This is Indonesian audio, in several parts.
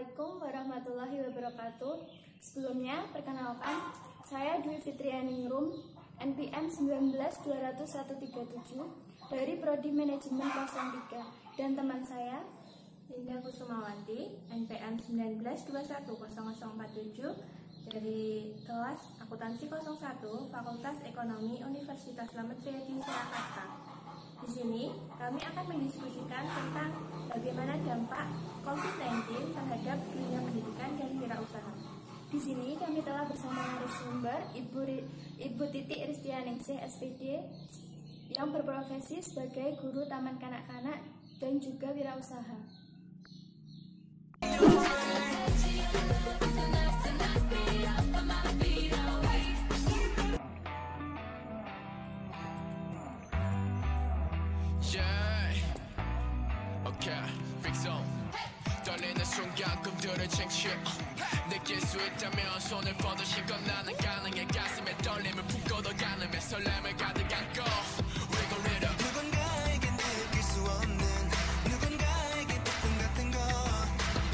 Assalamualaikum warahmatullahi wabarakatuh. Sebelumnya, perkenalkan, saya Dwi Fitrianingrum, NPM 1920137 dari Prodi Manajemen 03, dan teman saya Linda Kusumawati, NPM 192100047 dari kelas Akuntansi 01 Fakultas Ekonomi Universitas Slamet Riyadi Surakarta. Di sini kami akan mendiskusikan tentang bagaimana dampak COVID-19 terhadap dunia pendidikan dan wirausaha. Di sini kami telah bersama narasumber Ibu Titik Ristianingsih SPD yang berprofesi sebagai guru taman kanak-kanak dan juga wirausaha. 떨리는 순간 꿈들을 쟁취해 느낄 수 있다면 손을 뻗으시고 나는 가능해 가슴에 떨림을 품고도 가늠해 설렘을 가득 안고 Wiggle it up 누군가에게 느낄 수 없는 누군가에게 꿈 같은 거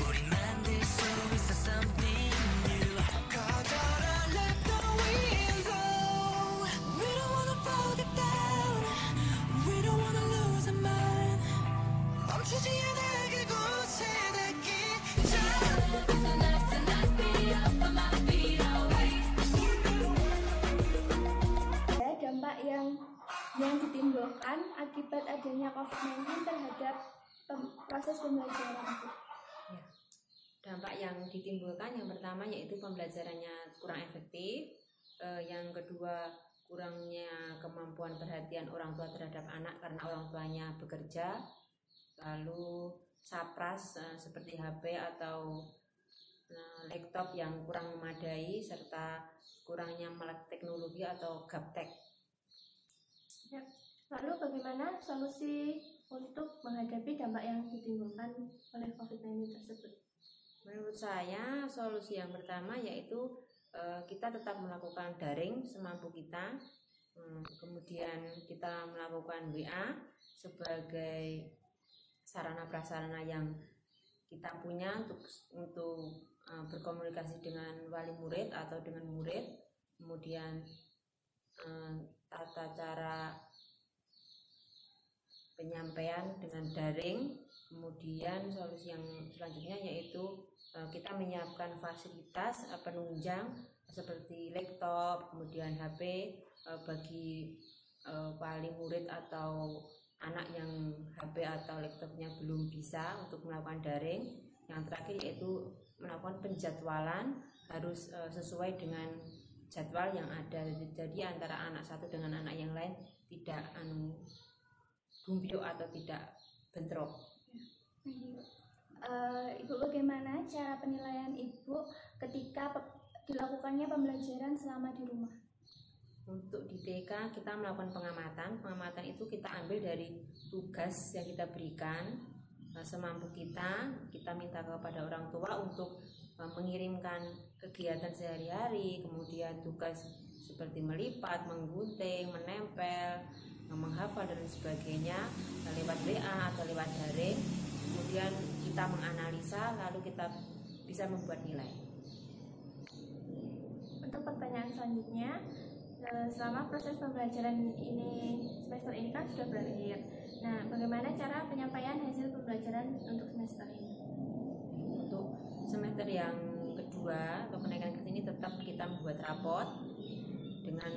우리 만들 수 있어 something new 커져라 let the wind blow We don't wanna fall down We don't wanna lose our mind 멈추지 않아 그곳에 Dampak yang ditimbulkan akibat adanya COVID-19 terhadap proses pembelajaran. Dampak yang ditimbulkan yang pertama yaitu pembelajarannya kurang efektif, yang kedua kurangnya kemampuan perhatian orang tua terhadap anak karena orang tuanya bekerja, lalu sapras seperti HP atau laptop yang kurang memadai serta kurangnya melek teknologi atau gaptek. Ya. Lalu bagaimana solusi untuk menghadapi dampak yang ditimbulkan oleh COVID-19 tersebut? Menurut saya solusi yang pertama yaitu kita tetap melakukan daring semampu kita, kemudian kita melakukan WA sebagai sarana prasarana yang kita punya untuk berkomunikasi dengan wali murid atau dengan murid, kemudian tata cara penyampaian dengan daring, kemudian solusi yang selanjutnya yaitu kita menyiapkan fasilitas penunjang seperti laptop, kemudian HP bagi wali murid atau anak yang HP atau laptopnya belum bisa untuk melakukan daring. Yang terakhir yaitu melakukan penjadwalan harus sesuai dengan jadwal yang ada, jadi antara anak satu dengan anak yang lain tidak gumbio atau tidak bentrok. Ibu, bagaimana cara penilaian Ibu ketika dilakukannya pembelajaran selama di rumah? Untuk di TK kita melakukan pengamatan itu kita ambil dari tugas yang kita berikan, semampu kita minta kepada orang tua untuk mengirimkan kegiatan sehari-hari, kemudian tugas seperti melipat, menggunting, menempel, menghafal dan sebagainya lewat WA atau lewat daring. Kemudian kita menganalisa, lalu kita bisa membuat nilai. Untuk pertanyaan selanjutnya, selama proses pembelajaran ini semester ini kan sudah berakhir. Nah, bagaimana cara penyampaian hasil pembelajaran untuk semester ini? Untuk semester yang kedua atau kenaikan kelas ini tetap kita membuat rapot dengan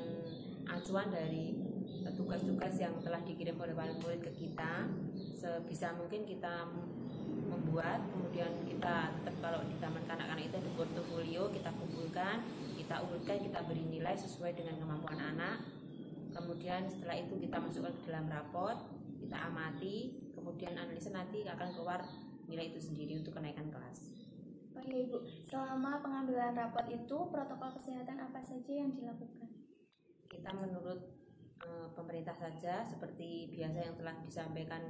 acuan dari tugas-tugas yang telah dikirim oleh wali murid ke kita. Sebisa mungkin kita membuat, kemudian kita tetap kalau di taman kanak-kanak itu ada portofolio, kita kumpulkan, kita urutkan, kita beri nilai sesuai dengan kemampuan anak. Kemudian setelah itu kita masukkan ke dalam rapot, kita amati, kemudian analisa, nanti akan keluar nilai itu sendiri untuk kenaikan kelas. Oh iya Ibu, selama pengambilan rapot itu protokol kesehatan apa saja yang dilakukan? Kita menurut pemerintah saja seperti biasa yang telah disampaikan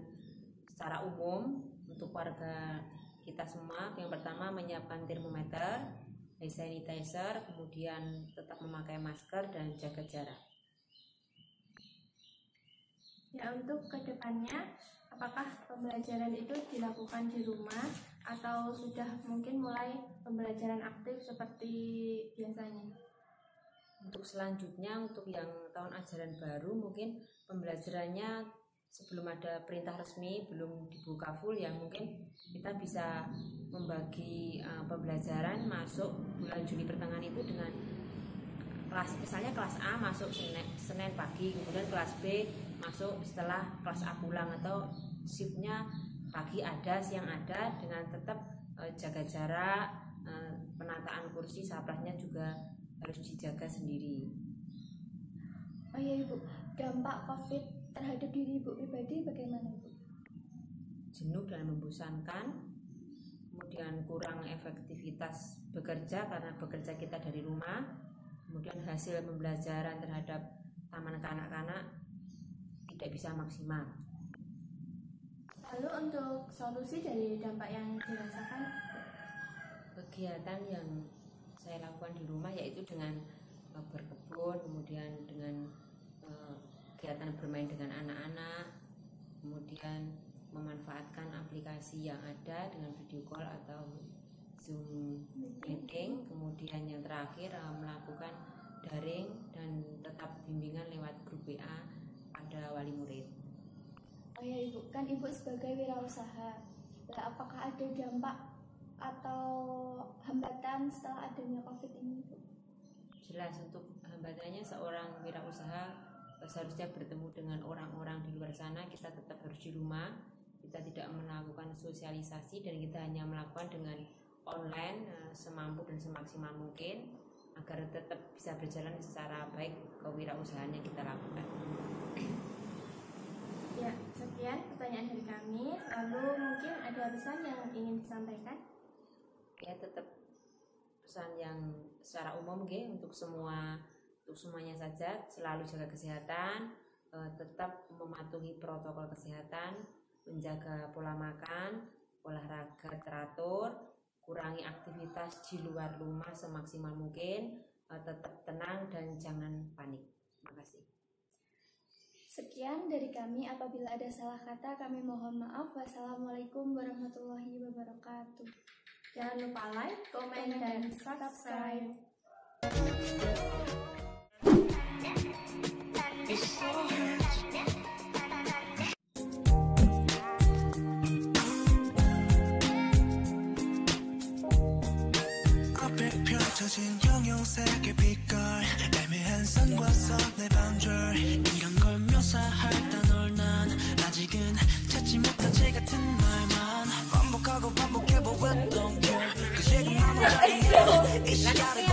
secara umum untuk warga kita semua. Yang pertama menyiapkan termometer, hand sanitizer, kemudian tetap memakai masker dan jaga jarak. Ya, untuk kedepannya apakah pembelajaran itu dilakukan di rumah atau sudah mungkin mulai pembelajaran aktif seperti biasanya? Untuk selanjutnya, untuk yang tahun ajaran baru mungkin pembelajarannya sebelum ada perintah resmi, belum dibuka full ya, mungkin kita bisa membagi pembelajaran masuk bulan Juni pertengahan itu dengan kelas, misalnya kelas A masuk Senin pagi, kemudian kelas B masuk setelah kelas A pulang, atau shiftnya pagi ada, siang ada, dengan tetap jaga jarak, penataan kursi, saprahnya juga harus dijaga sendiri. Oh iya Ibu, dampak COVID terhadap diri Ibu pribadi bagaimana Ibu? Jenuh dan membosankan, kemudian kurang efektivitas bekerja karena bekerja kita dari rumah, kemudian hasil pembelajaran terhadap taman kanak-kanak tidak bisa maksimal. Lalu untuk solusi dari dampak yang dirasakan? Kegiatan yang saya lakukan di rumah yaitu dengan berkebun, kemudian dengan kegiatan bermain dengan anak-anak, kemudian memanfaatkan aplikasi yang ada dengan video call atau Zoom meeting, kemudian yang terakhir melakukan daring dan tetap bimbingan lewat grup WA pada wali murid. Oh ya Ibu, kan Ibu sebagai wirausaha, apakah ada dampak atau hambatan setelah adanya COVID ini Bu? Jelas, untuk hambatannya seorang wirausaha seharusnya bertemu dengan orang-orang di luar sana. Kita tetap harus di rumah, kita tidak melakukan sosialisasi, dan kita hanya melakukan dengan online semampu dan semaksimal mungkin agar tetap bisa berjalan secara baik kewirausahaan yang kita lakukan. Ya, sekian pertanyaan dari kami. Lalu mungkin ada pesan yang ingin disampaikan? Ya, tetap pesan yang secara umum untuk semuanya saja, selalu jaga kesehatan, tetap mematuhi protokol kesehatan, menjaga pola makan, olahraga teratur, kurangi aktivitas di luar rumah semaksimal mungkin, tetap tenang dan jangan panik. Terima kasih. Sekian dari kami, apabila ada salah kata kami mohon maaf. Wassalamualaikum warahmatullahi wabarakatuh. Jangan lupa like, komen, dan subscribe. 앞에 펼쳐진 형형색의 빛깔, 애매한 선과 선의 반절, 이런 걸 묘사할 단어를 난 아직은 찾지 못한 제 같은 말만 반복하고 반복해보 I don't care. 그 지금 아무 말이야 이 시간에